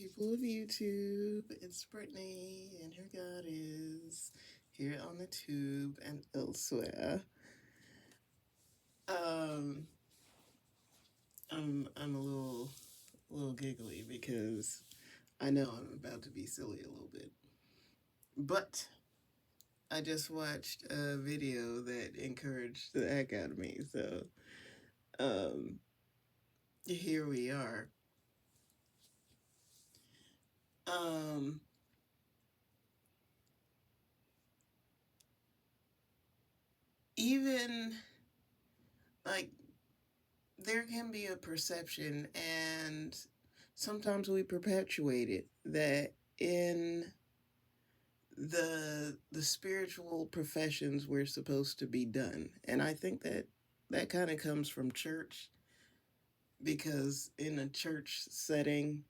people of YouTube. It's Brittany and her goddess here on the tube and elsewhere. Um, I'm a little giggly because I know I'm about to be silly a little bit, but I just watched a video that encouraged the heck out of me. So, um, here we are. Um, even like there can be a perception, and sometimes we perpetuate it, that in the spiritual professions we're supposed to be done. And I think that that kind of comes from church, because in a church setting,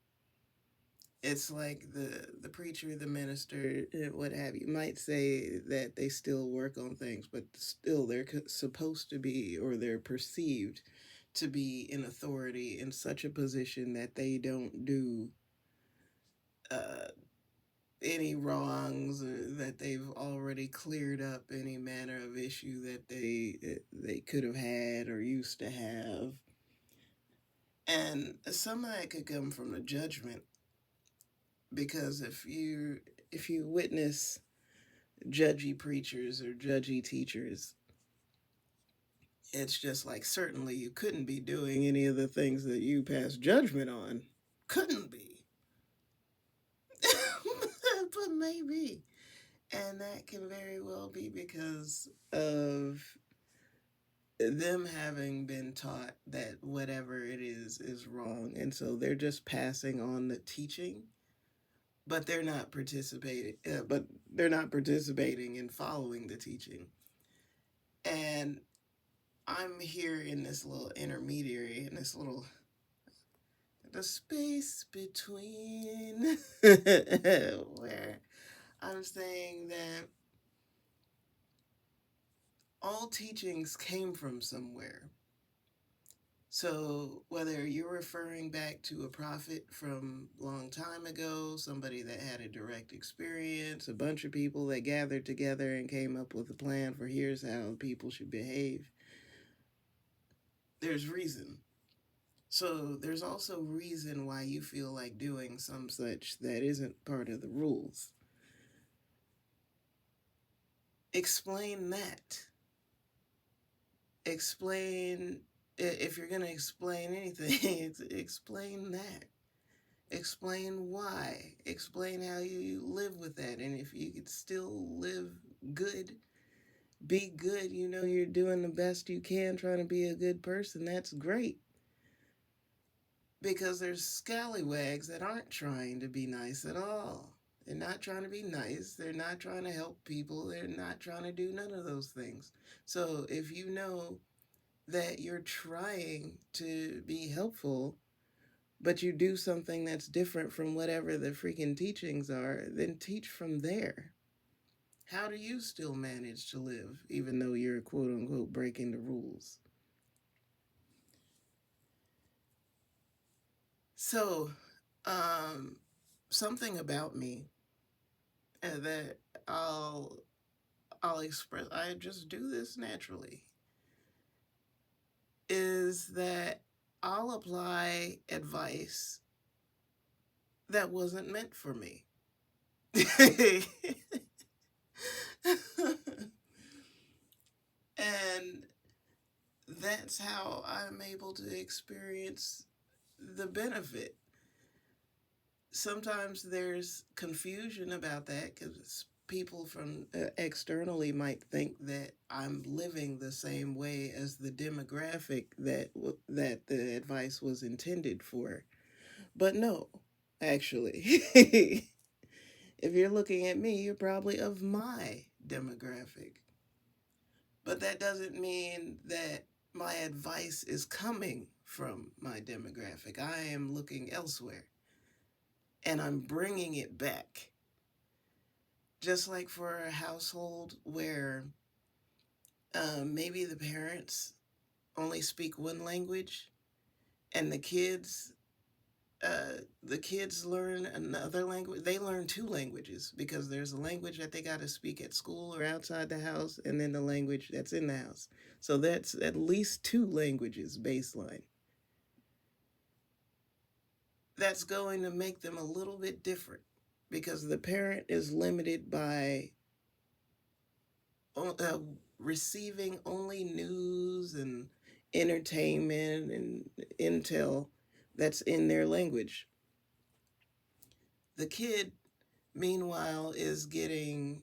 it's like the preacher, the minister, what have you, might say that they still work on things, but still they're supposed to be, or they're perceived to be in authority in such a position that they don't do uh, any wrongs, or that they've already cleared up any manner of issue that they could have had or used to have. And some of that could come from the judgment, because if you witness judgy preachers or judgy teachers, it's just like, certainly you couldn't be doing any of the things that you pass judgment on. Couldn't be. But maybe. And that can very well be because of them having been taught that whatever it is wrong. And so they're just passing on the teaching, but they're not participating in following the teaching. And I'm here in this little intermediary, in this little the space between where I'm saying that all teachings came from somewhere. So whether you're referring back to a prophet from a long time ago, somebody that had a direct experience, a bunch of people that gathered together and came up with a plan for here's how people should behave, there's reason. So there's also reason why you feel like doing some such that isn't part of the rules. Explain that. Explain, if you're going to explain anything, explain that. Explain why. Explain how you live with that. And if you could still live good, be good, you're doing the best you can, trying to be a good person, that's great. Because there's scallywags that aren't trying to be nice at all. They're not trying to be nice. They're not trying to help people. They're not trying to do none of those things. So if you know that you're trying to be helpful, but you do something that's different from whatever the freaking teachings are, then teach from there. How do you still manage to live, even though you're quote unquote breaking the rules? So, um, something about me that I'll express, I just do this naturally, is that I'll apply advice that wasn't meant for me. And that's how I'm able to experience the benefit. Sometimes there's confusion about that, because people from externally might think that I'm living the same way as the demographic that the advice was intended for. But no, actually, if you're looking at me, you're probably of my demographic. But that doesn't mean that my advice is coming from my demographic. I am looking elsewhere and I'm bringing it back. Just like for a household where maybe the parents only speak one language and the kids the kids learn another language. They learn two languages because there's a language that they got to speak at school or outside the house, and then the language that's in the house. So that's at least two languages baseline. That's going to make them a little bit different because the parent is limited by uh, receiving only news and entertainment and intel that's in their language. The kid, meanwhile, is getting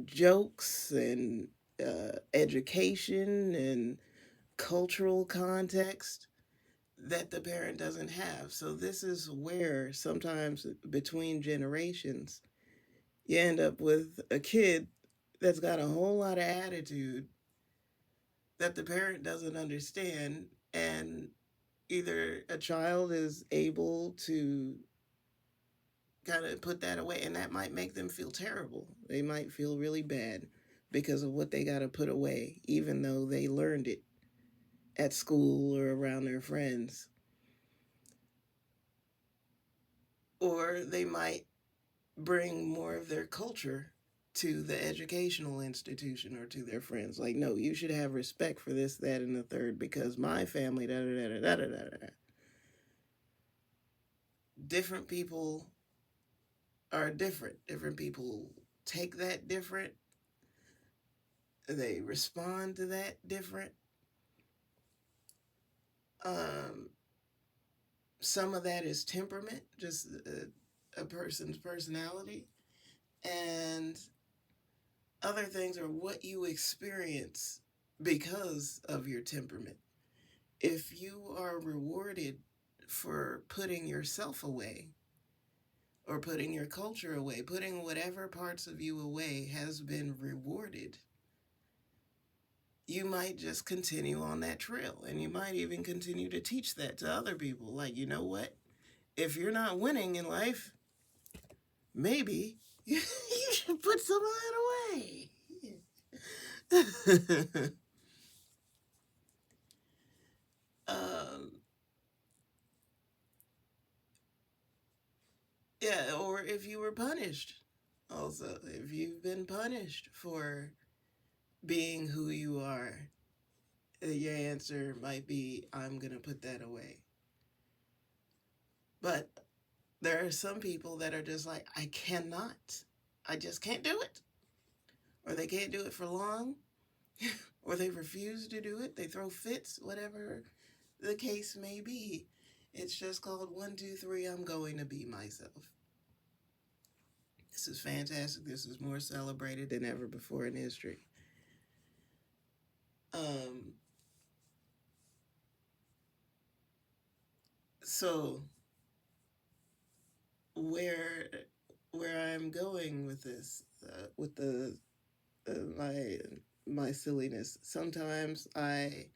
jokes and education and cultural context that the parent doesn't have. So, this is where sometimes between generations, you end up with a kid that's got a whole lot of attitude that the parent doesn't understand. And either a child is able to kind of put that away, and that might make them feel terrible. They might feel really bad because of what they got to put away, even though they learned it at school or around their friends. Or they might bring more of their culture to the educational institution or to their friends. Like, no, you should have respect for this, that, and the third because my family, da da da da da da da. Different people are different. Different people take that different. They respond to that different. Um, some of that is temperament, just a person's personality, and other things are what you experience because of your temperament. If you are rewarded for putting yourself away or putting your culture away, putting whatever parts of you away has been rewarded, you might just continue on that trail and you might even continue to teach that to other people. Like, you know what? If you're not winning in life, maybe you should put some of that away. um, yeah, or if you were punished. Also, if you've been punished for being who you are, your answer might be, I'm going to put that away. But there are some people that are just like, I cannot. I just can't do it. Or they can't do it for long. Or they refuse to do it. They throw fits, whatever the case may be. It's just called 1, 2, 3, I'm going to be myself. This is fantastic. This is more celebrated than ever before in history. Um, so where where I'm going with this, with the my my silliness. Sometimes I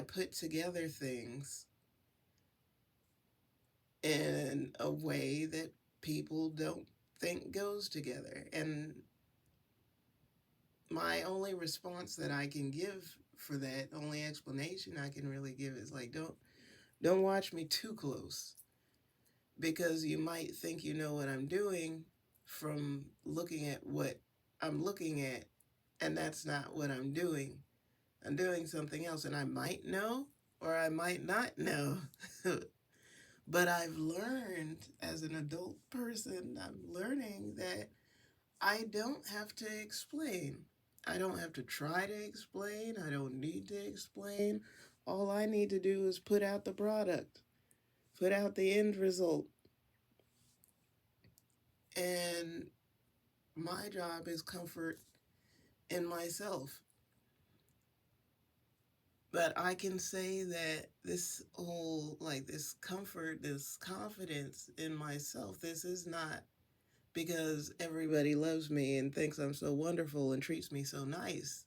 put together things in a way that people don't think goes together, and my only response that I can give for that, only explanation I can really give is like, don't watch me too close because you might think you know what I'm doing from looking at what I'm looking at, and that's not what I'm doing. I'm doing something else, and I might know or I might not know. But I've learned as an adult person, I'm learning that I don't have to explain. I don't have to try to explain. I don't need to explain. All I need to do is put out the product, put out the end result. And my job is comfort in myself. But I can say that this whole, like, this comfort, this confidence in myself, this is not because everybody loves me and thinks I'm so wonderful and treats me so nice.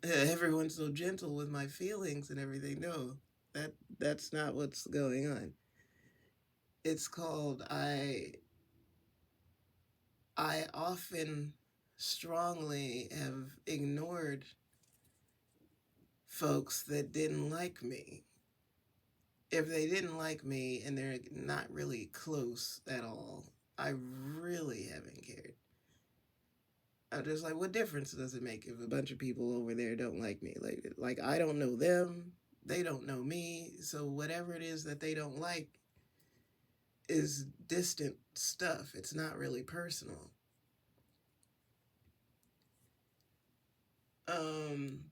Everyone's so gentle with my feelings and everything. No, that's not what's going on. It's called I often strongly have ignored folks that didn't like me. If they didn't like me and they're not really close at all, I really haven't cared. I'm just like, what difference does it make if a bunch of people over there don't like me? Like I don't know them, they don't know me, so whatever it is that they don't like is distant stuff. It's not really personal. Um,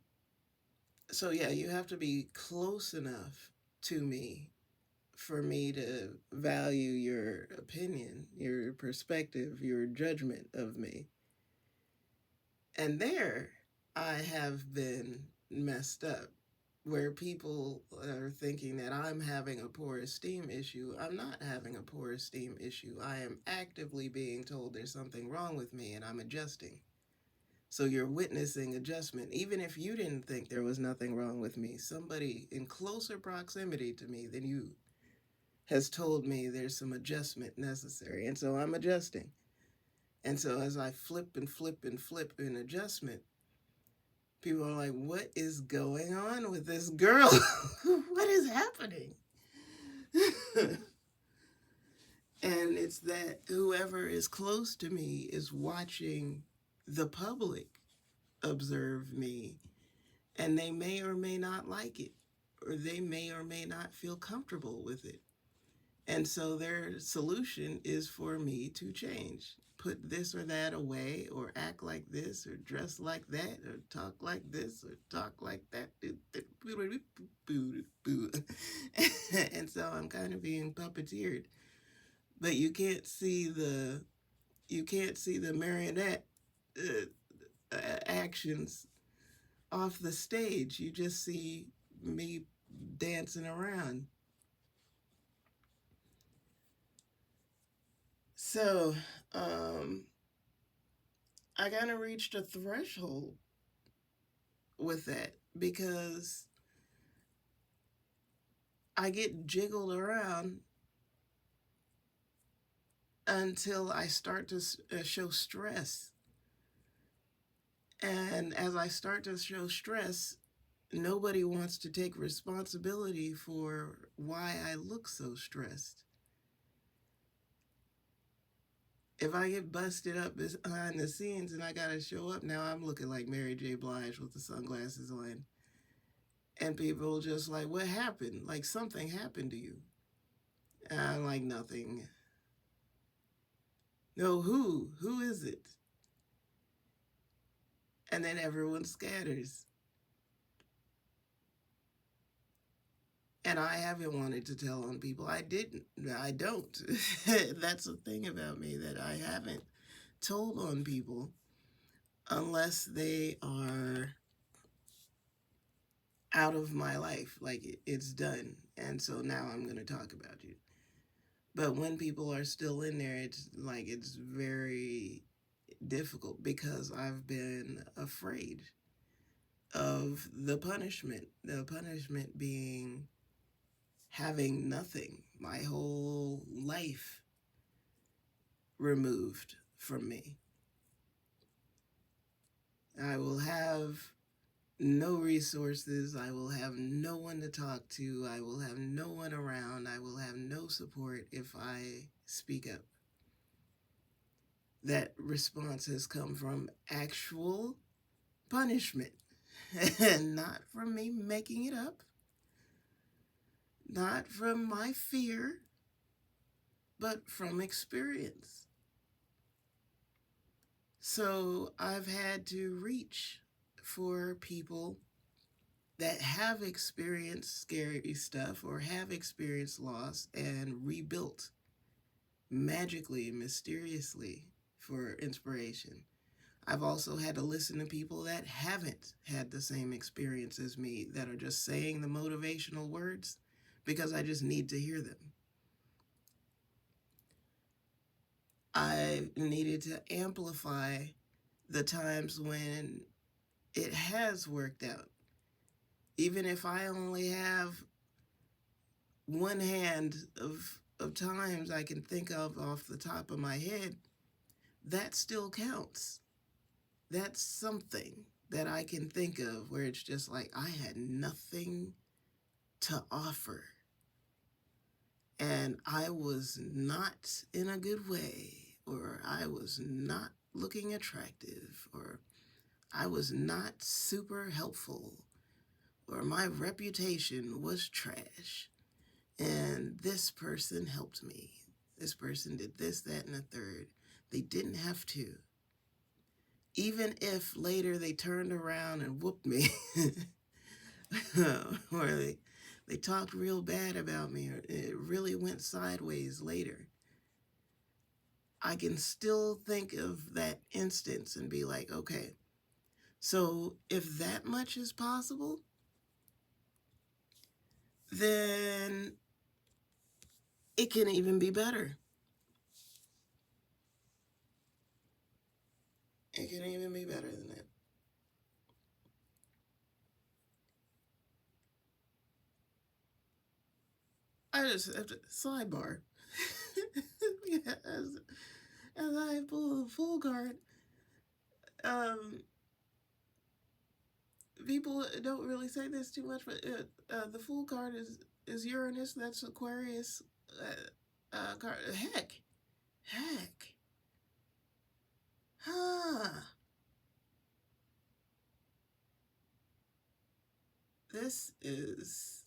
so yeah, you have to be close enough to me for me to value your opinion, your perspective, your judgment of me. And there I have been messed up, where people are thinking that I'm having a poor esteem issue. I'm not having a poor esteem issue. I am actively being told there's something wrong with me and I'm adjusting. So you're witnessing adjustment. Even if you didn't think there was nothing wrong with me, somebody in closer proximity to me than you has told me there's some adjustment necessary. And so I'm adjusting. And so as I flip and flip and flip in adjustment, people are like, what is going on with this girl? What is happening? And it's that whoever is close to me is watching the public observe me, and they may or may not like it, or they may or may not feel comfortable with it. And so their solution is for me to change. Put this or that away, or act like this, or dress like that, or talk like this, or talk like that. And so I'm kind of being puppeteered. But you can't see the marionette actions off the stage. You just see me dancing around. So, um, I kind of reached a threshold with that because I get jiggled around until I start to show stress. And as I start to show stress, nobody wants to take responsibility for why I look so stressed. If I get busted up behind the scenes and I gotta show up, now I'm looking like Mary J. Blige with the sunglasses on. And people just like, what happened? Like something happened to you. And I'm like, nothing. No, who? Who is it? And then everyone scatters. And I haven't wanted to tell on people. I didn't. I don't. That's the thing about me, that I haven't told on people unless they are out of my life. Like it's done. And so now I'm going to talk about you. But when people are still in there, it's very difficult because I've been afraid of the punishment. The punishment being having nothing, my whole life removed from me. I will have no resources. I will have no one to talk to. I will have no one around. I will have no support if I speak up. That response has come from actual punishment, and not from me making it up, not from my fear, but from experience. So I've had to reach for people that have experienced scary stuff or have experienced loss and rebuilt magically, mysteriously for inspiration. I've also had to listen to people that haven't had the same experience as me, that are just saying the motivational words because I just need to hear them. I needed to amplify the times when it has worked out. Even if I only have one hand of times I can think of off the top of my head, that still counts. That's something that I can think of where it's just like I had nothing to offer. and I was not in a good way, or I was not looking attractive, or I was not super helpful, or my reputation was trash. And this person helped me. This person did this, that, and the third. They didn't have to. Even if later they turned around and whooped me, or they talked real bad about me, or it really went sideways later, I can still think of that instance and be like, okay, so if that much is possible, then it can even be better. It can even be better than that. I just have to sidebar. Yeah, as I pull the full card, um, people don't really say this too much, but the full card is Uranus. That's Aquarius. Card. Heck, huh? This is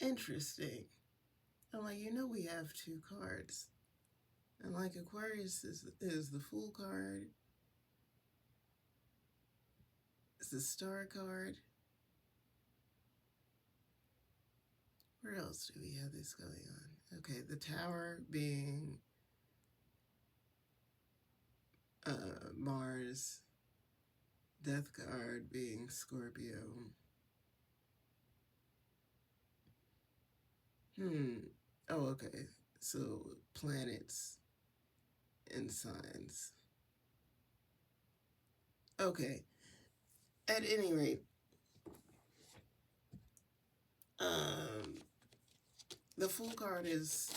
interesting. I'm like, we have two cards. And like Aquarius is the Fool card, it's the Star card. Where else do we have this going on? Okay, the Tower being Mars, Death card being Scorpio. Oh, okay. So planets and signs. Okay. At any rate, um, the Fool card is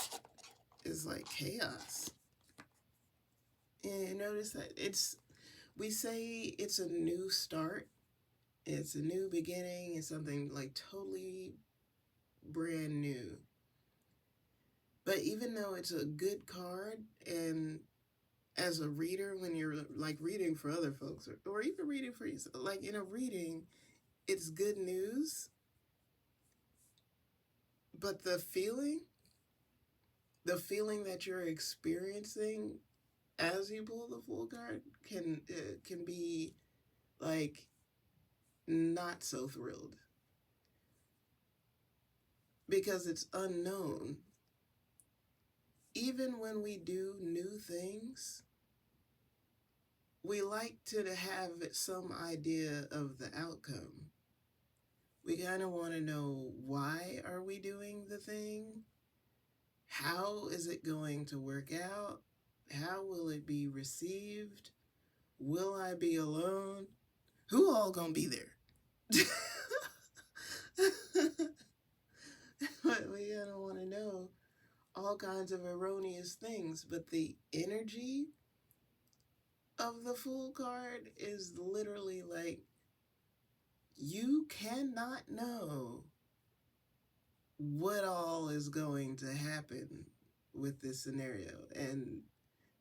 like chaos. And you notice that we say it's a new start, it's a new beginning, it's something like totally brand new. But even though it's a good card, and as a reader, when you're like reading for other folks, or even reading for yourself, like in a reading, it's good news. But the feeling that you're experiencing as you pull the Fool card can be like not so thrilled because it's unknown. Even when we do new things, we like to have some idea of the outcome. We kind of want to know, why are we doing the thing? How is it going to work out? How will it be received? Will I be alone? Who all gonna be there? But we kind of want to know all kinds of erroneous things. But the energy of the Fool card is literally like, you cannot know what all is going to happen with this scenario. And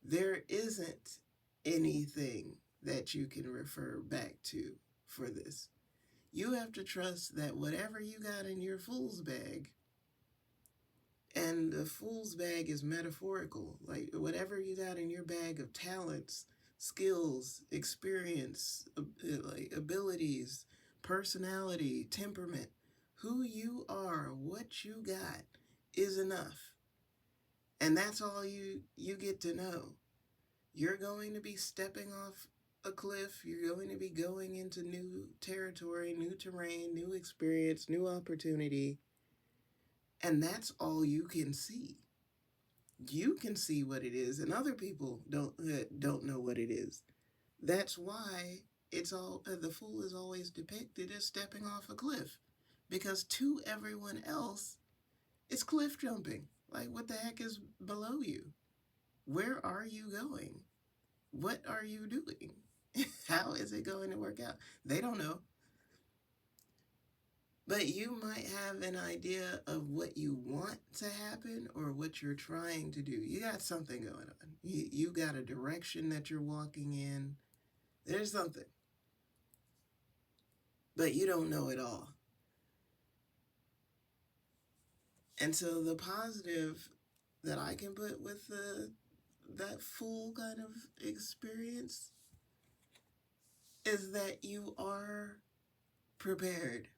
there isn't anything that you can refer back to for this. You have to trust that whatever you got in your fool's bag, and the fool's bag is metaphorical, like whatever you got in your bag of talents, skills, experience, like abilities, personality, temperament, who you are, what you got is enough. And that's all you get to know. You're going to be stepping off a cliff. You're going to be going into new territory, new terrain, new experience, new opportunity. And that's all you can see. You can see what it is, and other people don't know what it is. That's why the Fool is always depicted as stepping off a cliff, because to everyone else, it's cliff jumping. Like, what the heck is below you? Where are you going? What are you doing? How is it going to work out? They don't know. But you might have an idea of what you want to happen or what you're trying to do. You got something going on. You got a direction that you're walking in. There's something. But you don't know it all. And so the positive that I can put with that full kind of experience is that you are prepared.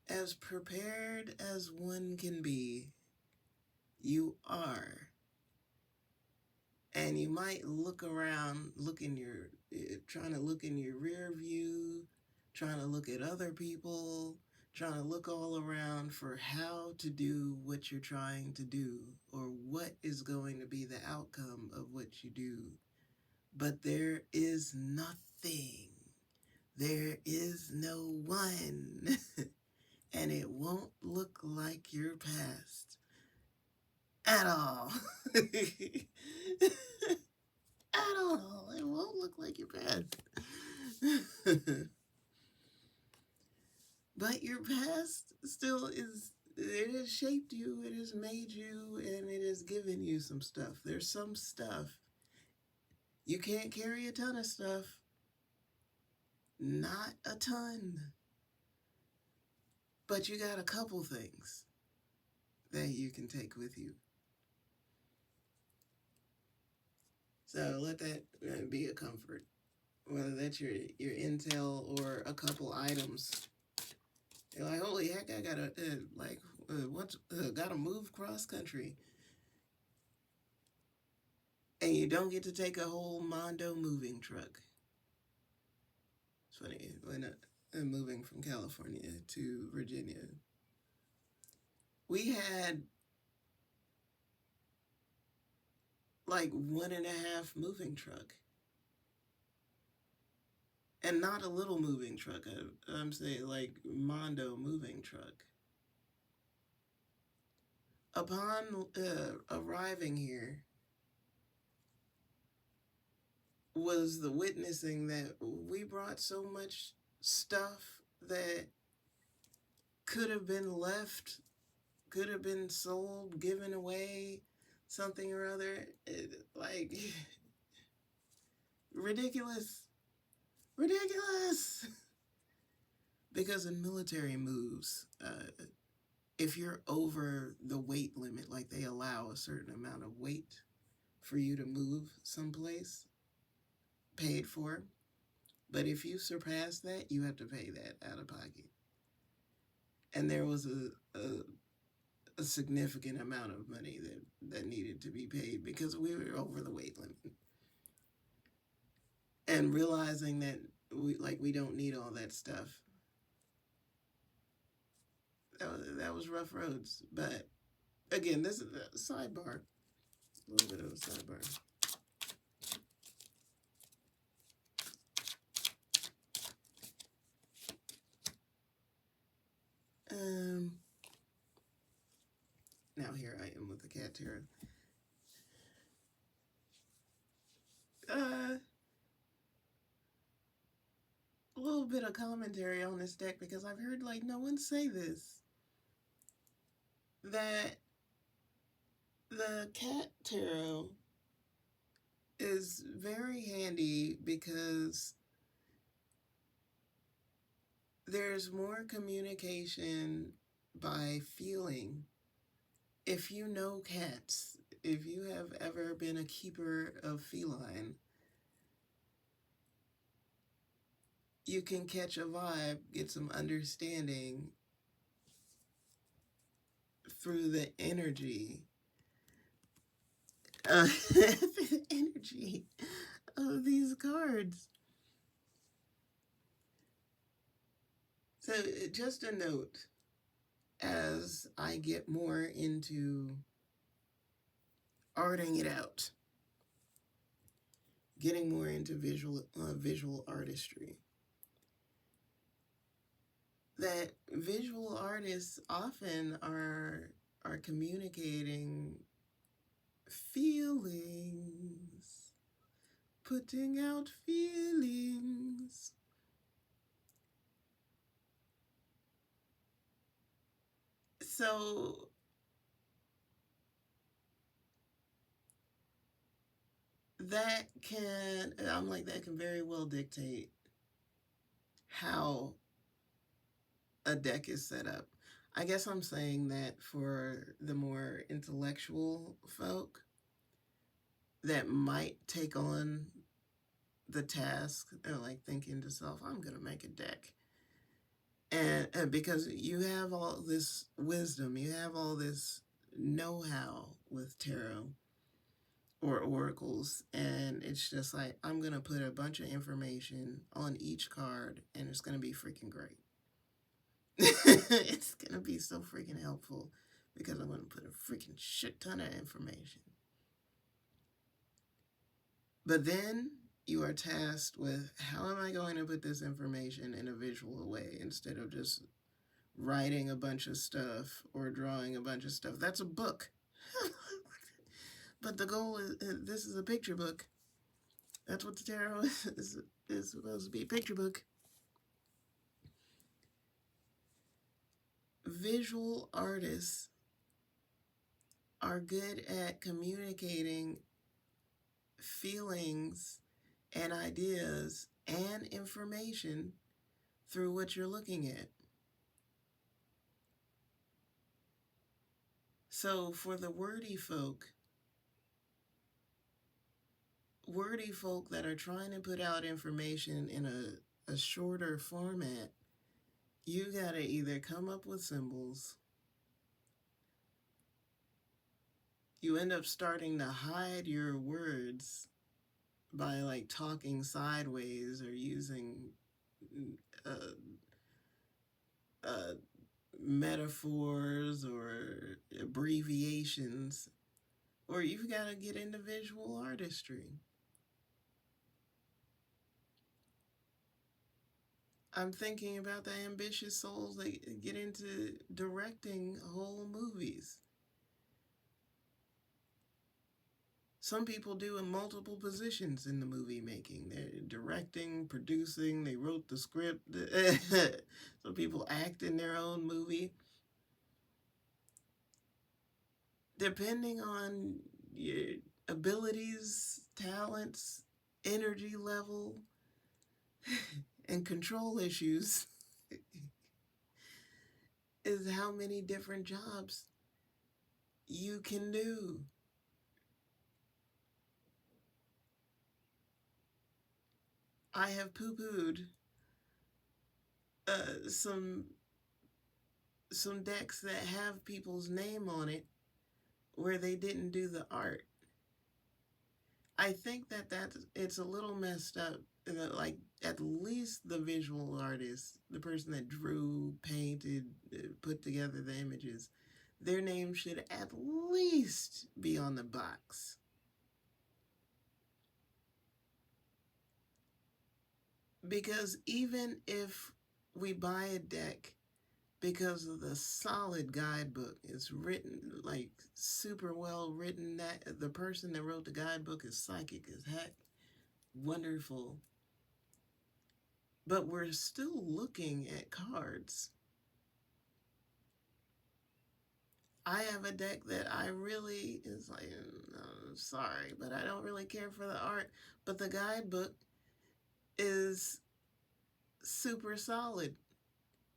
As prepared as one can be, you are. And you might look around, trying to look in your rear view, trying to look at other people, trying to look all around for how to do what you're trying to do or what is going to be the outcome of what you do. But there is nothing. There is no one. And it won't look like your past at all. At all. It won't look like your past. But your past still is, it has shaped you, it has made you, and it has given you some stuff. There's some stuff. You can't carry a ton of stuff. Not a ton. But you got a couple things that you can take with you. So let that be a comfort. Whether that's your intel or a couple items. You're like, holy heck, I gotta gotta move cross country, and you don't get to take a whole Mondo moving truck. It's funny when I'm moving from California to Virginia. We had like 1.5 moving truck, and not a little moving truck. I'm saying like Mondo moving truck. Upon arriving here, was the witnessing that we brought so much stuff that could have been left, could have been sold, given away, something or other. Like, ridiculous. Ridiculous. Because in military moves, if you're over the weight limit, like they allow a certain amount of weight for you to move someplace, paid for. But if you surpass that, you have to pay that out of pocket. And there was a significant amount of money that needed to be paid because we were over the weight limit. And realizing that we don't need all that stuff. That was rough roads. But again, this is a sidebar. A little bit of a sidebar. Now here I am with the cat tarot. A little bit of commentary on this deck because I've heard like no one say this. That the cat tarot is very handy because there's more communication by feeling. If you know cats, if you have ever been a keeper of feline, you can catch a vibe, get some understanding through the energy. The energy of these cards. So just a note, as I get more into arting it out, getting more into visual artistry, that visual artists often are communicating feelings, putting out feelings. So that can very well dictate how a deck is set up. I guess I'm saying that for the more intellectual folk that might take on the task, like thinking to self, I'm going to make a deck. And because you have all this wisdom, you have all this know how with tarot or oracles, and it's just like, I'm going to put a bunch of information on each card, and it's going to be freaking great. It's going to be so freaking helpful because I'm going to put a freaking shit ton of information. But then you are tasked with, how am I going to put this information in a visual way instead of just writing a bunch of stuff or drawing a bunch of stuff? That's a book. But the goal is, this is a picture book. That's what the tarot is supposed to be, a picture book. Visual artists are good at communicating feelings and ideas and information through what you're looking at. So for the wordy folk that are trying to put out information in a shorter format, you gotta either come up with symbols, you end up starting to hide your words by like talking sideways or using uh, uh, metaphors or abbreviations, or you've got to get into visual artistry. I'm thinking about the ambitious souls that get into directing whole movies. Some people do in multiple positions in the movie making. They're directing, producing, they wrote the script. Some people act in their own movie. Depending on your abilities, talents, energy level, and control issues, is how many different jobs you can do. I have poo-pooed some decks that have people's name on it where they didn't do the art. I think it's a little messed up. Like, at least the visual artist, the person that drew, painted, put together the images, their name should at least be on the box. Because even if we buy a deck because of the solid guidebook, it's written like super well written, that the person that wrote the guidebook is psychic as heck, wonderful, but we're still looking at cards. I have a deck that I really is like, sorry, but I don't really care for the art, but the guidebook is super solid.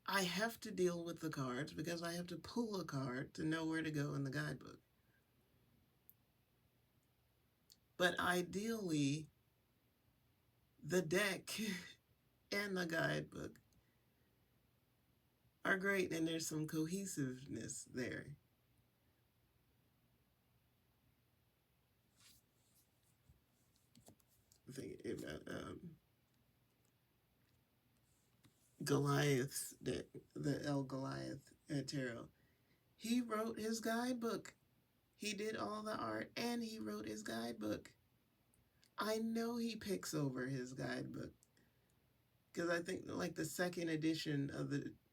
I have to deal with the cards because I have to pull a card to know where to go in the guidebook. But ideally, the deck and the guidebook are great, and there's some cohesiveness there. I think Goliath's deck, the El Goliath tarot. He wrote his guidebook. He did all the art and he wrote his guidebook. I know he picks over his guidebook because I think like the second edition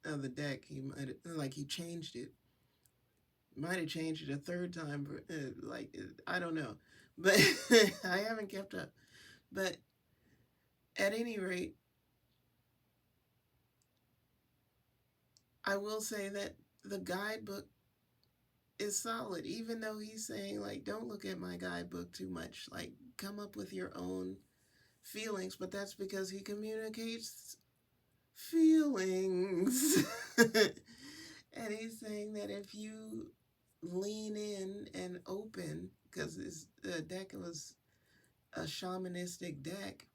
of the deck, he changed it. Might have changed it a third time, I don't know, but I haven't kept up. But at any rate, I will say that the guidebook is solid, even though he's saying, like, don't look at my guidebook too much. Like, come up with your own feelings, but that's because he communicates feelings. And he's saying that if you lean in and open, because his deck was a shamanistic deck,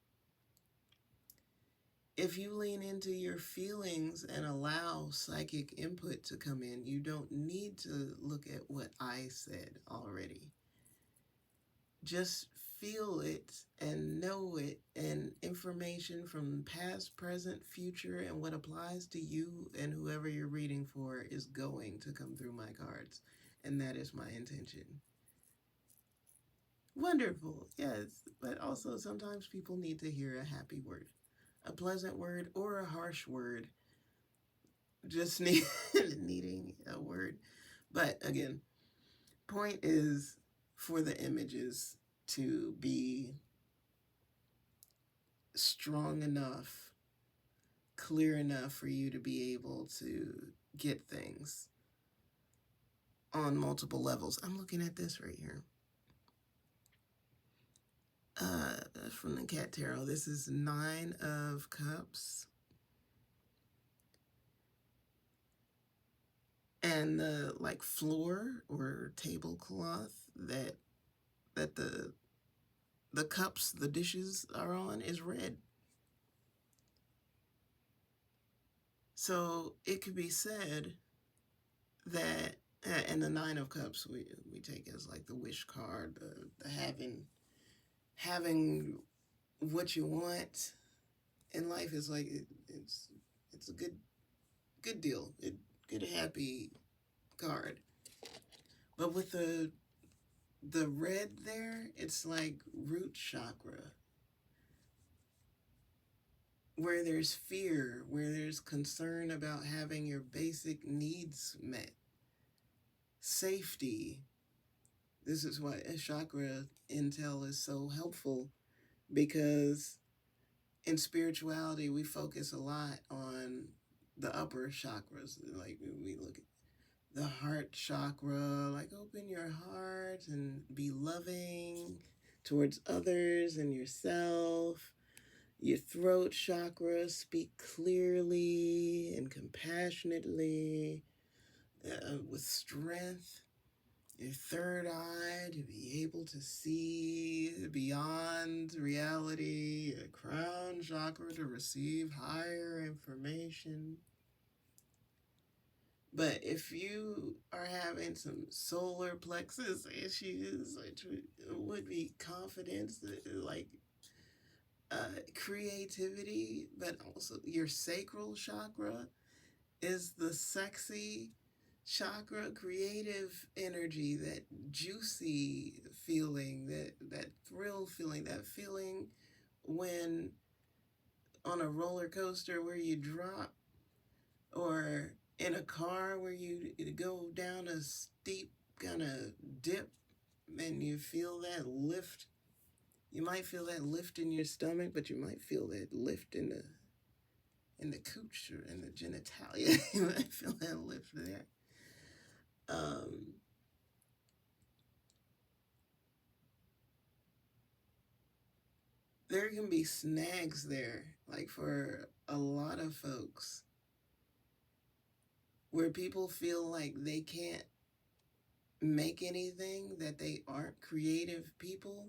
if you lean into your feelings and allow psychic input to come in, you don't need to look at what I said already. Just feel it and know it, and information from past, present, future, and what applies to you and whoever you're reading for is going to come through my cards. And that is my intention. Wonderful, yes, but also sometimes people need to hear a happy word, a pleasant word, or a harsh word. Just needing a word. But again, point is for the images to be strong enough, clear enough for you to be able to get things on multiple levels. I'm looking at this right here. From the Cat Tarot. This is 9 of Cups. And the like floor or tablecloth that the cups, the dishes are on is red. So it could be said that, and the 9 of Cups we take as like the wish card, the having what you want in life is like it's a good deal, good happy card. But with the red there, it's like root chakra, where there's fear, where there's concern about having your basic needs met, safety. This is why chakra intel is so helpful, because in spirituality we focus a lot on the upper chakras. Like we look at the heart chakra, like open your heart and be loving towards others and yourself. Your throat chakra, speak clearly and compassionately, with strength. Your third eye to be able to see beyond reality. Your crown chakra to receive higher information. But if you are having some solar plexus issues, which would be confidence, like creativity, but also your sacral chakra is the sexy chakra, creative energy, that juicy feeling, that thrill feeling, that feeling when on a roller coaster where you drop, or in a car where you go down a steep kind of dip and you feel that lift. You might feel that lift in your stomach, but you might feel that lift in the cooch or in the genitalia. You might feel that lift there. There can be snags there, like for a lot of folks, where people feel like they can't make anything, that they aren't creative people.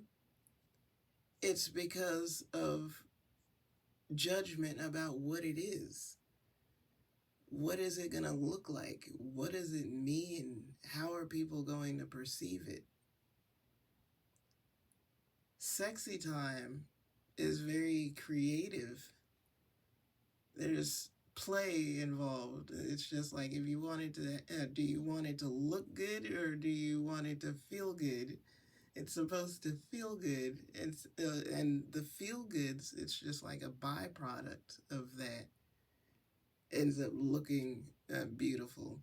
It's because of judgment about what it is. What is it going to look like? What does it mean? How are people going to perceive it? Sexy time is very creative. There's play involved. It's just like, if you wanted to, do you want it to look good or do you want it to feel good? It's supposed to feel good. And the feel goods, it's just like a byproduct of that, ends up looking beautiful.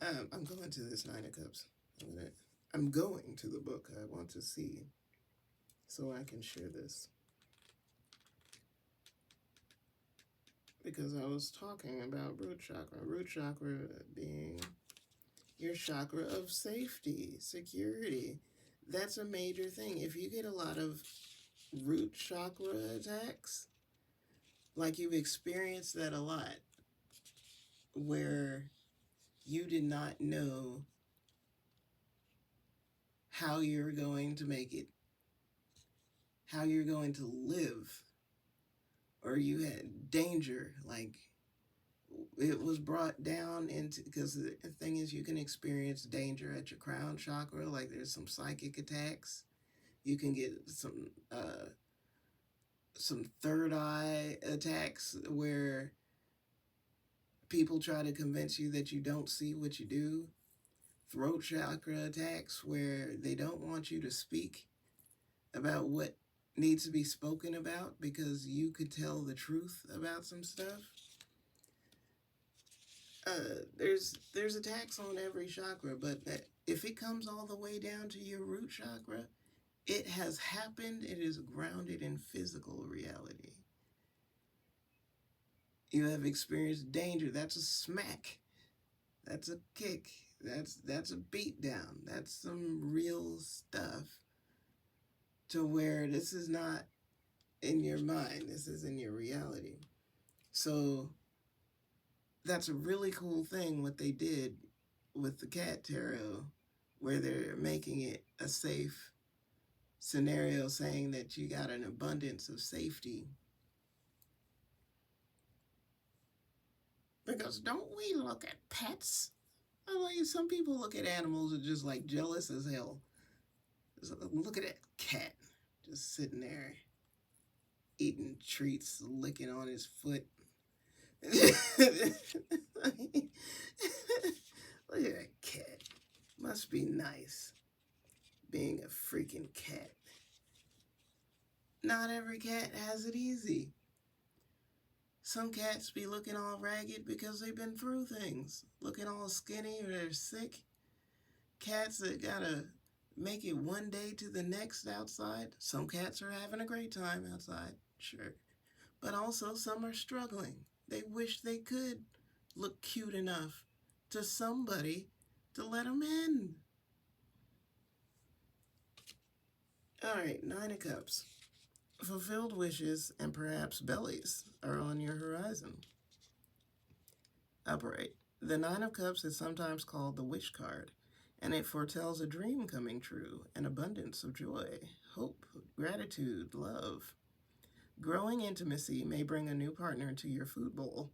I'm going to this 9 of Cups. I'm going to the book. I want to see so I can share this. Because I was talking about root chakra. Root chakra being your chakra of safety, security. That's a major thing. If you get a lot of root chakra attacks, like you've experienced that a lot, where you did not know how you're going to make it, how you're going to live, or you had danger, like it was brought down into, because the thing is, you can experience danger at your crown chakra, like there's some psychic attacks. You can get some third eye attacks where people try to convince you that you don't see what you do. Throat chakra attacks where they don't want you to speak about what needs to be spoken about because you could tell the truth about some stuff. There's attacks on every chakra, but if it comes all the way down to your root chakra, it has happened. It is grounded in physical reality. You have experienced danger. That's a smack. That's a kick. That's a beat down. That's some real stuff. To where this is not in your mind. This is in your reality. So that's a really cool thing what they did with the cat tarot, where they're making it a safe scenario, saying that you got an abundance of safety. Because don't we look at pets? I mean, some people look at animals and just like jealous as hell. Just look at that cat just sitting there eating treats, licking on his foot. Look at that cat. Must be nice being a freaking cat. Not every cat has it easy. Some cats be looking all ragged because they've been through things. Looking all skinny or they're sick. Cats that gotta make it one day to the next outside. Some cats are having a great time outside, sure. But also some are struggling. They wish they could look cute enough to somebody to let them in. All right, Nine of Cups. Fulfilled wishes and perhaps bellies are on your horizon. Upright. The Nine of Cups is sometimes called the wish card, and it foretells a dream coming true, an abundance of joy, hope, gratitude, love. Growing intimacy may bring a new partner to your food bowl.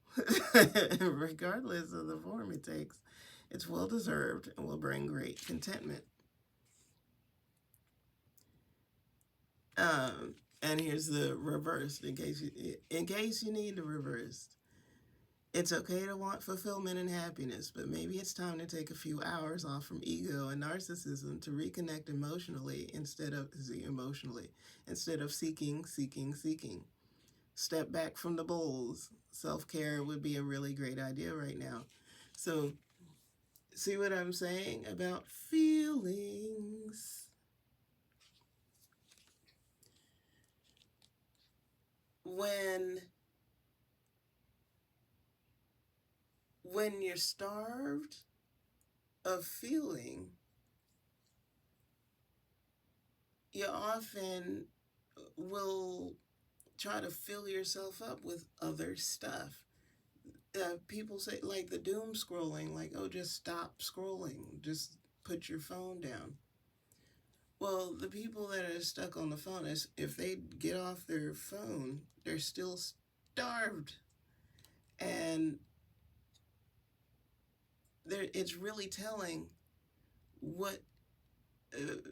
Regardless of the form it takes, it's well-deserved and will bring great contentment. And here's the reverse, in case you need the reverse. It's okay to want fulfillment and happiness, but maybe it's time to take a few hours off from ego and narcissism to reconnect emotionally instead of seeking. Step back from the bowls. Self-care would be a really great idea right now. So, see what I'm saying about feelings? When you're starved of feeling, you often will try to fill yourself up with other stuff. People say, like the doom scrolling, like, oh, just stop scrolling, just put your phone down. Well, the people that are stuck on the phone, if they get off their phone, they're still starved. And it's really telling what,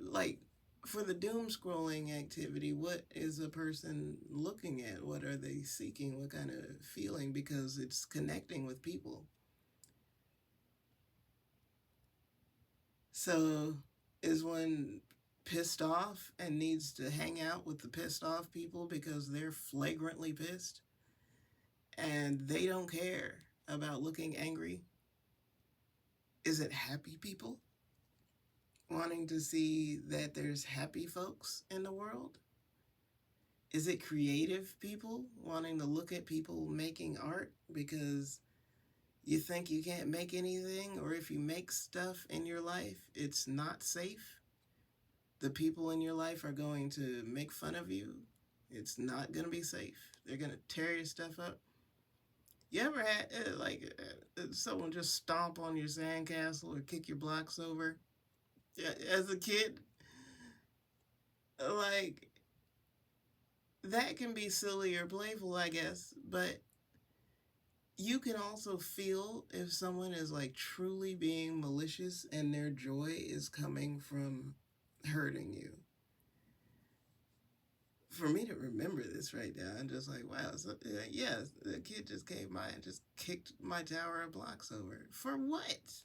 like, for the doom scrolling activity, what is a person looking at? What are they seeking? What kind of feeling? Because it's connecting with people. So is one pissed off and needs to hang out with the pissed off people because they're flagrantly pissed and they don't care about looking angry? Is it happy people wanting to see that there's happy folks in the world? Is it creative people wanting to look at people making art because You think you can't make anything, or if you make stuff in your life, it's not safe. The people in your life are going to make fun of you. It's not going to be safe. They're going to tear your stuff up. You ever had someone just stomp on your sandcastle or kick your blocks over? Yeah, as a kid, like that can be silly or playful, I guess, but you can also feel if someone is like truly being malicious and their joy is coming from hurting you. For me to remember this right now, I'm just like, wow. So, yes, the kid just came by and just kicked my tower of blocks over. For what?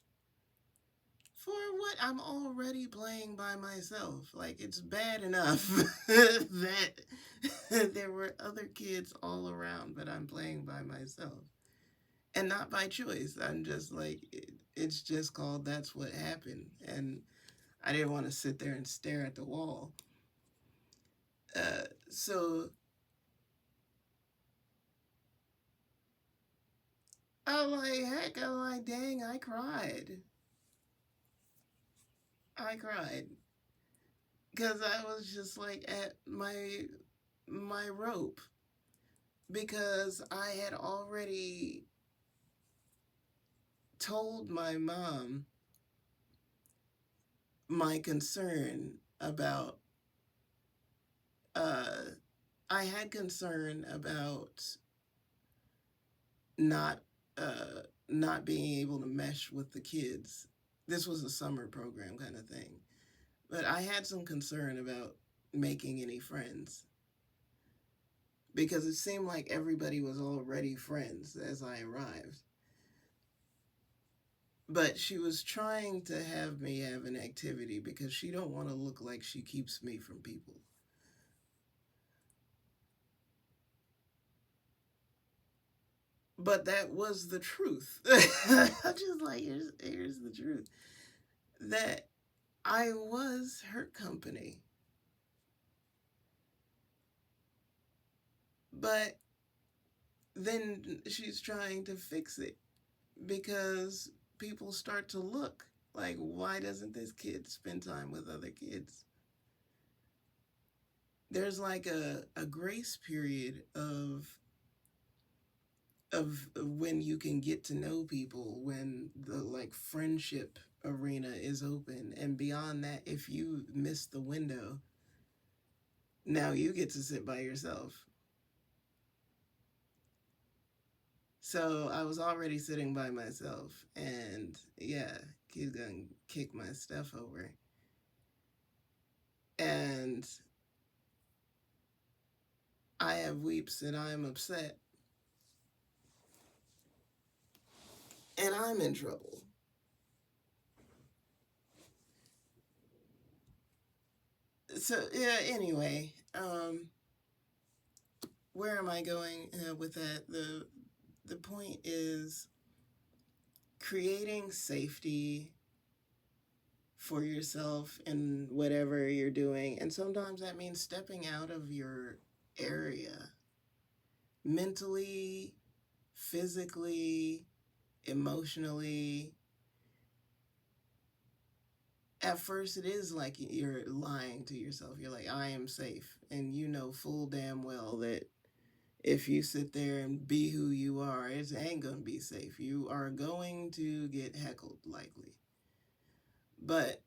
For what? I'm already playing by myself. Like, it's bad enough that there were other kids all around, but I'm playing by myself. And not by choice. I'm just like, it's just called that's what happened. And I didn't want to sit there and stare at the wall. So I'm like, heck, I'm like, dang, I cried. I cried because I was just like at my rope because I had already told my mom my concern about uh I had concern about not not being able to mesh with the kids. This was a summer program kind of thing. But I had some concern about making any friends because it seemed like everybody was already friends as I arrived. But she was trying to have me have an activity because she don't want to look like she keeps me from people. But that was the truth. I'm just like, here's the truth. That I was her company. But then she's trying to fix it because people start to look like, why doesn't this kid spend time with other kids? There's like a grace period of when you can get to know people, when the like friendship arena is open, and beyond that, if you miss the window, now you get to sit by yourself. So I was already sitting by myself, and yeah, he's gonna kick my stuff over. And I have weeps and I'm upset and I'm in trouble. So yeah, anyway, where am I going with that? The point is creating safety for yourself in whatever you're doing, and sometimes that means stepping out of your area mentally, physically, emotionally. At first, it is like you're lying to yourself. You're like, I am safe. And you know full damn well that if you sit there and be who you are, it ain't going to be safe. You are going to get heckled, likely. But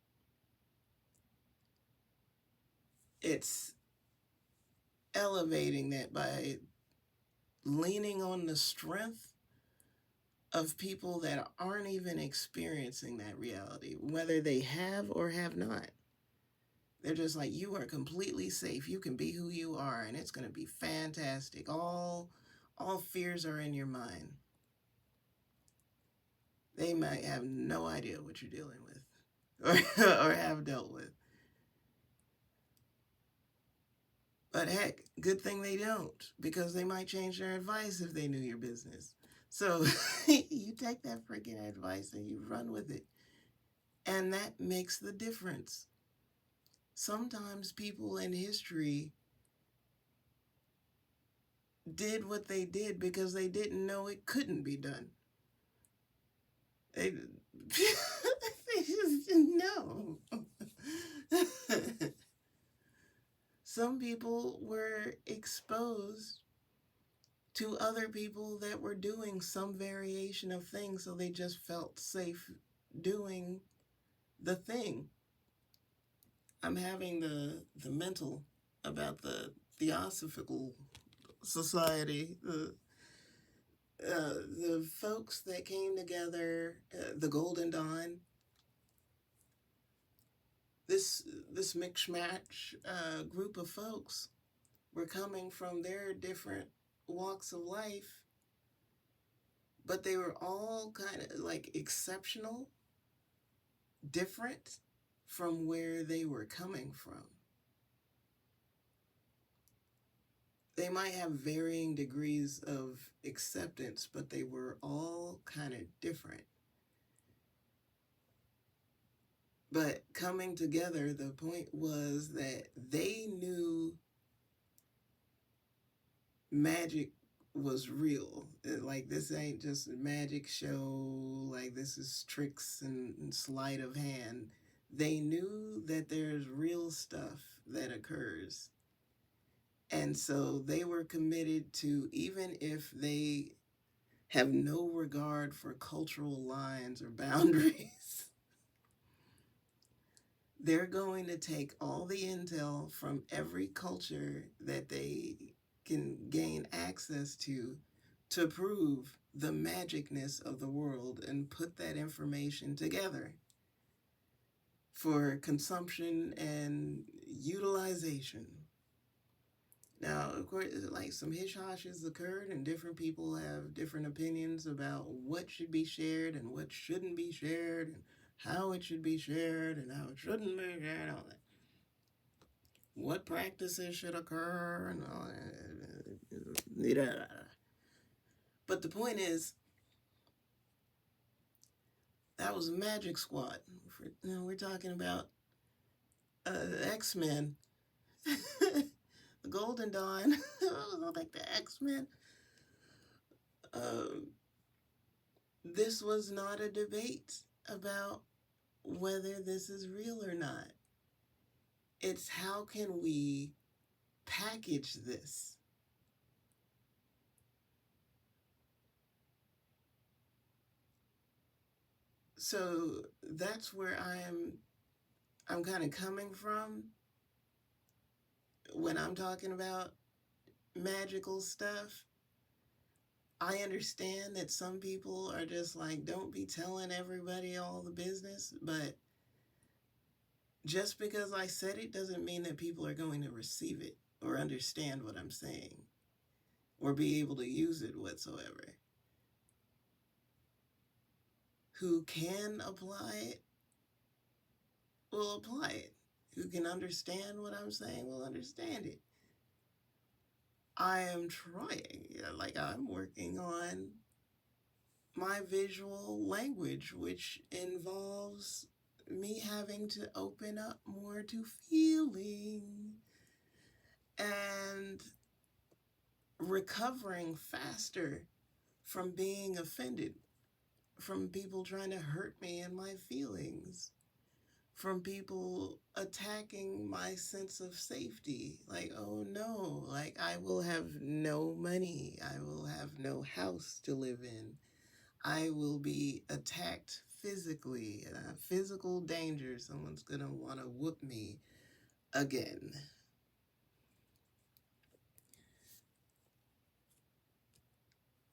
it's elevating that by leaning on the strength of people that aren't even experiencing that reality, whether they have or have not. They're just like, you are completely safe. You can be who you are, and it's going to be fantastic. All fears are in your mind. They might have no idea what you're dealing with or have dealt with. But heck, good thing they don't, because they might change their advice if they knew your business. So you take that freaking advice and you run with it. And that makes the difference. Sometimes people in history did what they did because they didn't know it couldn't be done. They, they just no. Some people were exposed to other people that were doing some variation of things, so they just felt safe doing the thing. I'm having the mental about the Theosophical Society, the folks that came together, the Golden Dawn. This this mixmatch group of folks were coming from their different walks of life, but they were all kind of like exceptional, different from where they were coming from. They might have varying degrees of acceptance, but they were all kind of different. But coming together, the point was that they knew magic was real. Like, this ain't just a magic show, like, this is tricks and sleight of hand. They knew that there's real stuff that occurs. And so they were committed to, even if they have no regard for cultural lines or boundaries, they're going to take all the intel from every culture that they can gain access to prove the magicness of the world and put that information together for consumption and utilization. Now, of course, like, some hish-hosh has occurred, and different people have different opinions about what should be shared and what shouldn't be shared, and how it should be shared and how it shouldn't be shared, all that. What practices should occur and all that. But the point is, that was a Magic Squad. We're talking about X-Men. The Golden Dawn, like the X-Men. This was not a debate about whether this is real or not. It's how can we package this? So that's where I'm kind of coming from when I'm talking about magical stuff. I understand that some people are just like, don't be telling everybody all the business, but just because I said it doesn't mean that people are going to receive it or understand what I'm saying or be able to use it whatsoever. Who can apply it will apply it. Who can understand what I'm saying will understand it. I am trying, like, I'm working on my visual language, which involves me having to open up more to feeling and recovering faster from being offended, from people trying to hurt me and my feelings, from people attacking my sense of safety. Like, oh no, like, I will have no money, I will have no house to live in, I will be attacked physically, physical danger, someone's gonna want to whoop me again.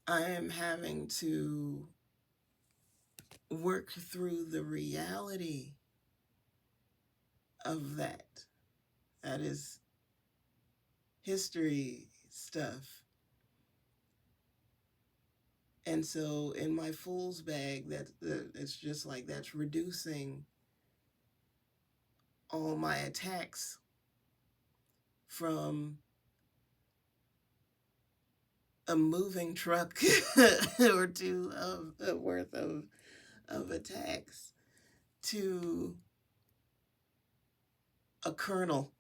I am having to work through the reality of that. That is history stuff. And so in my fool's bag, it's just like, that's reducing all my attacks from a moving truck or two of worth of attacks to a kernel,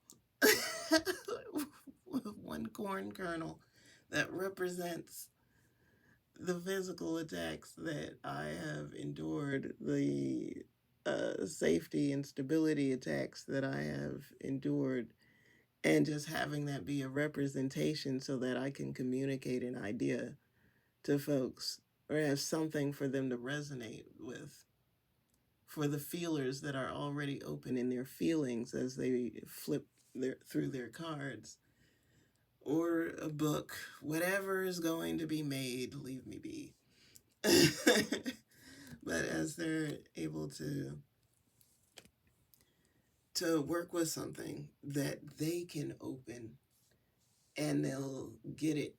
one corn kernel that represents the physical attacks that I have endured, the safety and stability attacks that I have endured, and just having that be a representation so that I can communicate an idea to folks or have something for them to resonate with, for the feelers that are already open in their feelings as they flip through their cards or a book, whatever is going to be made, leave me be. But as they're able to work with something that they can open and they'll get it,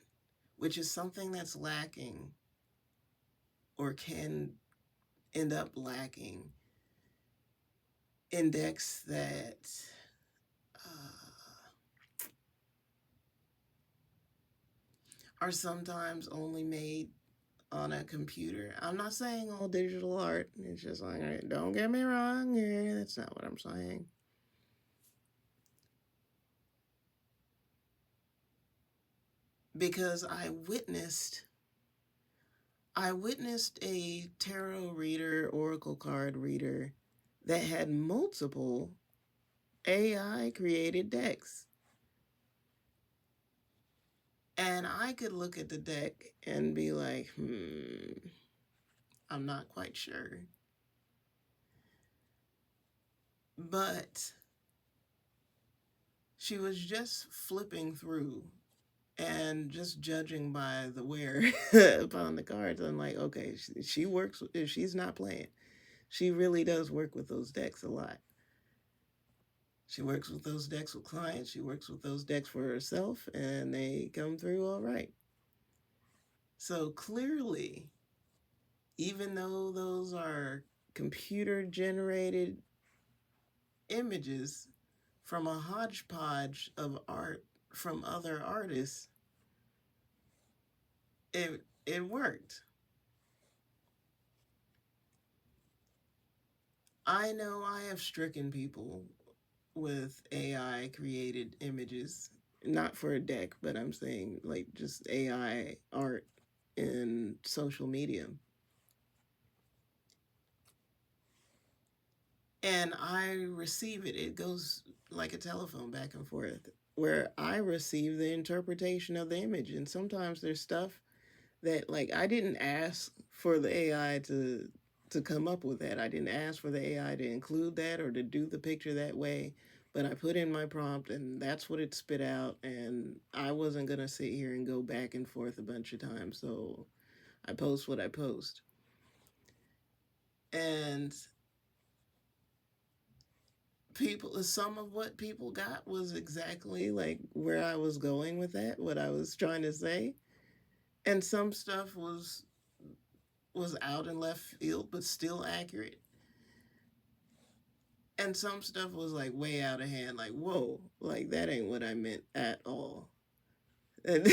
which is something that's lacking or can end up lacking in decks that are sometimes only made on a computer. I'm not saying all digital art. It's just like, don't get me wrong here. That's not what I'm saying. Because I witnessed a tarot reader, oracle card reader that had multiple AI created decks. And I could look at the deck and be like, I'm not quite sure. But she was just flipping through and just judging by the wear upon the cards. I'm like, okay, she works, if she's not playing, she really does work with those decks a lot. She works with those decks with clients, she works with those decks for herself, and they come through all right. So clearly, even though those are computer generated images from a hodgepodge of art from other artists, it worked. I know I have stricken people with AI created images, not for a deck, but I'm saying like just AI art in social media. And I receive it. It goes like a telephone back and forth, where I receive the interpretation of the image. And sometimes there's stuff that like I didn't ask for the AI to come up with that. I didn't ask for the AI to include that or to do the picture that way. But I put in my prompt and that's what it spit out. And I wasn't going to sit here and go back and forth a bunch of times. So I post what I post. And some of what people got was exactly like where I was going with that, what I was trying to say. And some stuff was out in left field but still accurate. And some stuff was like way out of hand, like, whoa, like that ain't what I meant at all. At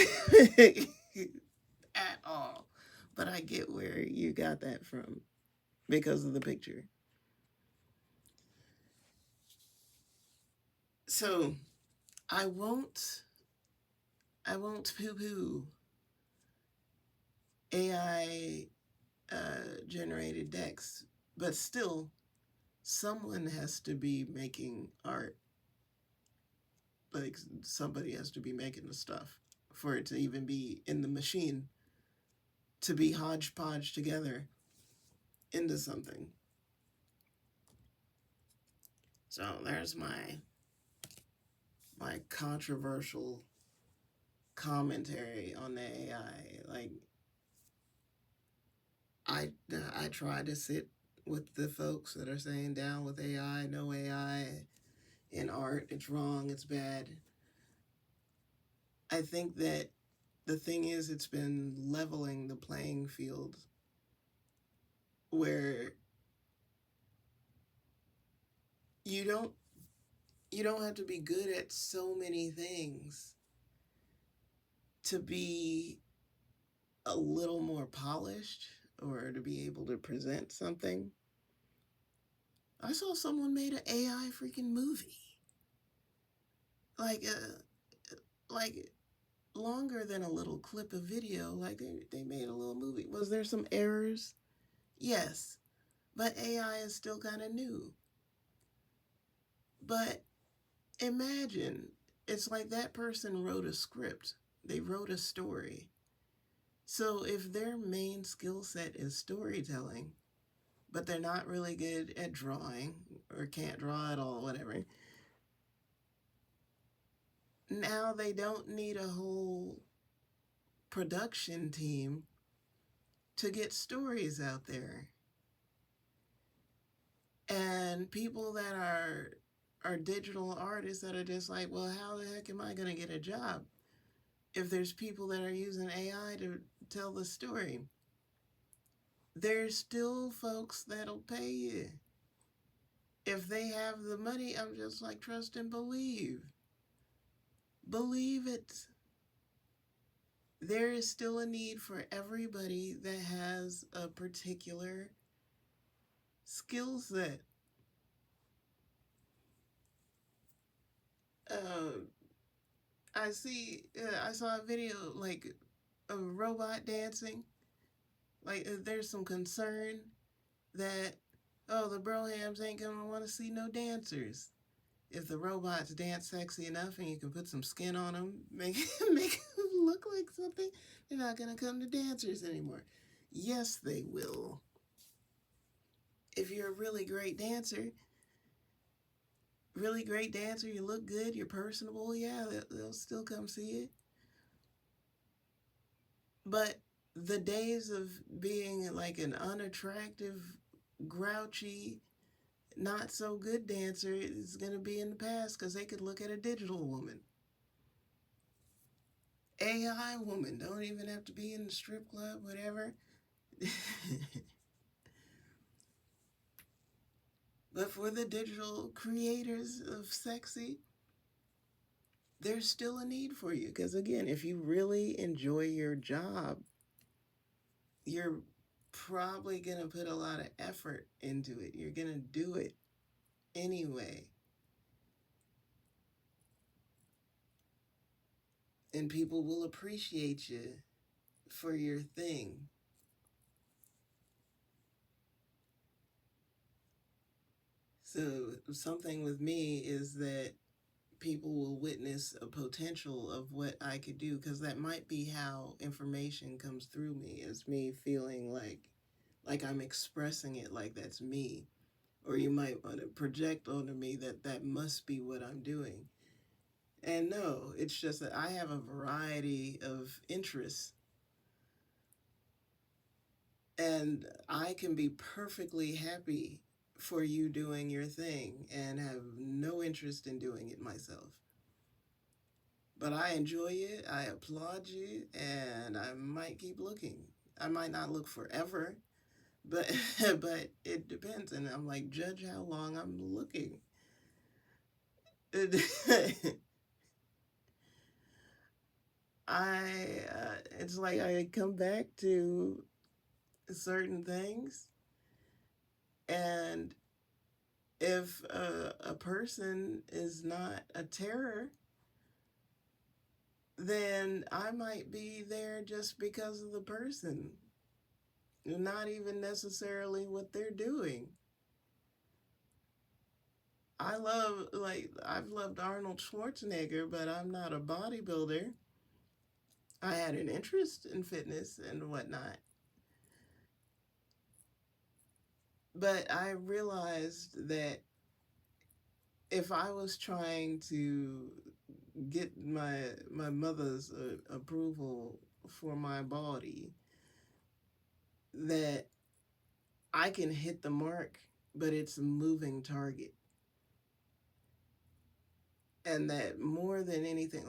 all. But I get where you got that from because of the picture. So I won't poo poo AI generated decks, but still someone has to be making art. Like somebody has to be making the stuff for it to even be in the machine to be hodgepodge together into something. So there's my controversial commentary on the AI. Like I try to sit with the folks that are saying down with AI, no AI in art, it's wrong, it's bad. I think that the thing is it's been leveling the playing field where you don't you don't have to be good at so many things to be a little more polished or to be able to present something. I saw someone made an AI freaking movie. Like like longer than a little clip of video. Like they made a little movie. Was there some errors? Yes. But AI is still kind of new. But imagine it's like that person wrote a script, they wrote a story. So if their main skill set is storytelling, but they're not really good at drawing or can't draw at all, whatever, now they don't need a whole production team to get stories out there. And people that are digital artists that are just like, well, how the heck am I going to get a job if there's people that are using AI to tell the story? There's still folks that'll pay you. If they have the money, I'm just like, trust and believe. Believe it. There is still a need for everybody that has a particular skill set. Uh, I saw a video like of a robot dancing. Like there's some concern that, oh, the Brohams ain't gonna want to see no dancers. If the robots dance sexy enough and you can put some skin on them, make them look like something, they're not gonna come to dancers anymore. Yes, they will. If you're a really great dancer, you look good, you're personable, yeah, they'll still come see it. But the days of being like an unattractive, grouchy, not so good dancer is going to be in the past because they could look at a digital woman. AI woman, don't even have to be in the strip club, whatever. But for the digital creators of sexy, there's still a need for you. Because again, if you really enjoy your job, you're probably going to put a lot of effort into it. You're going to do it anyway. And people will appreciate you for your thing. So something with me is that people will witness a potential of what I could do, because that might be how information comes through me, is me feeling like I'm expressing it like that's me. Or you might want to project onto me that that must be what I'm doing. And no, it's just that I have a variety of interests. And I can be perfectly happy for you doing your thing and have no interest in doing it myself. But I enjoy it, I applaud you, and I might keep looking. I might not look forever, but but it depends. And I'm like, judge how long I'm looking. It's like I come back to certain things, and if a person is not a terror, then I might be there just because of the person, not even necessarily what they're doing. I've loved Arnold Schwarzenegger, but I'm not a bodybuilder. I had an interest in fitness and whatnot. But I realized that if I was trying to get my mother's approval for my body, that I can hit the mark, but it's a moving target. And that more than anything,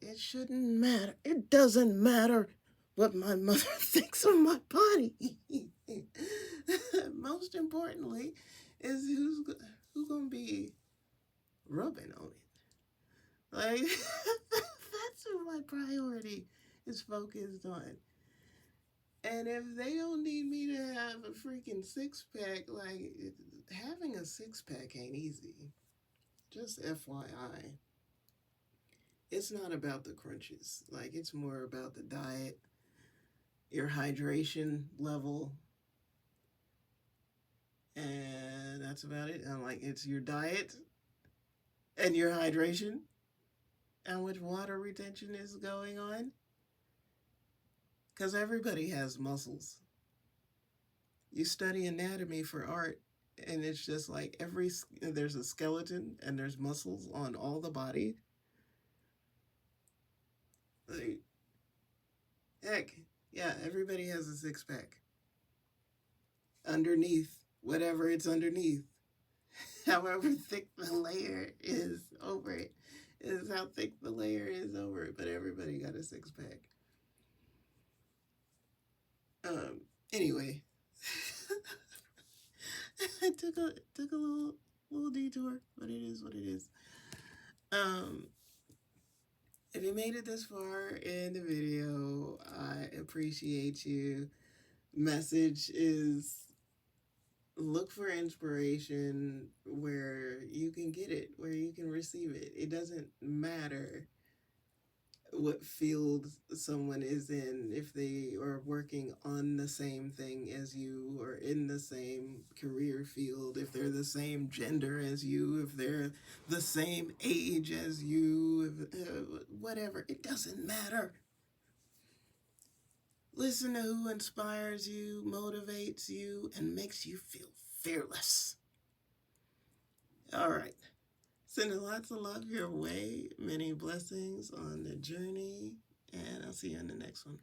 it shouldn't matter. It doesn't matter what my mother thinks of my body. Most importantly, is who's gonna be rubbing on it. Like that's what my priority is focused on. And if they don't need me to have a freaking six pack, having a six pack ain't easy. Just FYI. it's not about the crunches. Like, it's more about the diet, your hydration level, and that's about it. I'm like, it's your diet and your hydration, how much water retention is going on, because everybody has muscles. You study anatomy for art, and it's just like there's a skeleton and there's muscles on all the body. Like, heck, yeah, everybody has a six pack underneath whatever it's underneath. However thick the layer is over it is how thick the layer is over it. But everybody got a six pack. Anyway, I took a little detour, but it is what it is. Um, if you made it this far in the video, I appreciate you. Message is look for inspiration where you can get it, where you can receive it. It doesn't matter what field someone is in, if they are working on the same thing as you or in the same career field, if they're the same gender as you, if they're the same age as you, whatever, it doesn't matter. Listen to who inspires you, motivates you, and makes you feel fearless. All right. Sending lots of love your way. Many blessings on the journey. And I'll see you in the next one.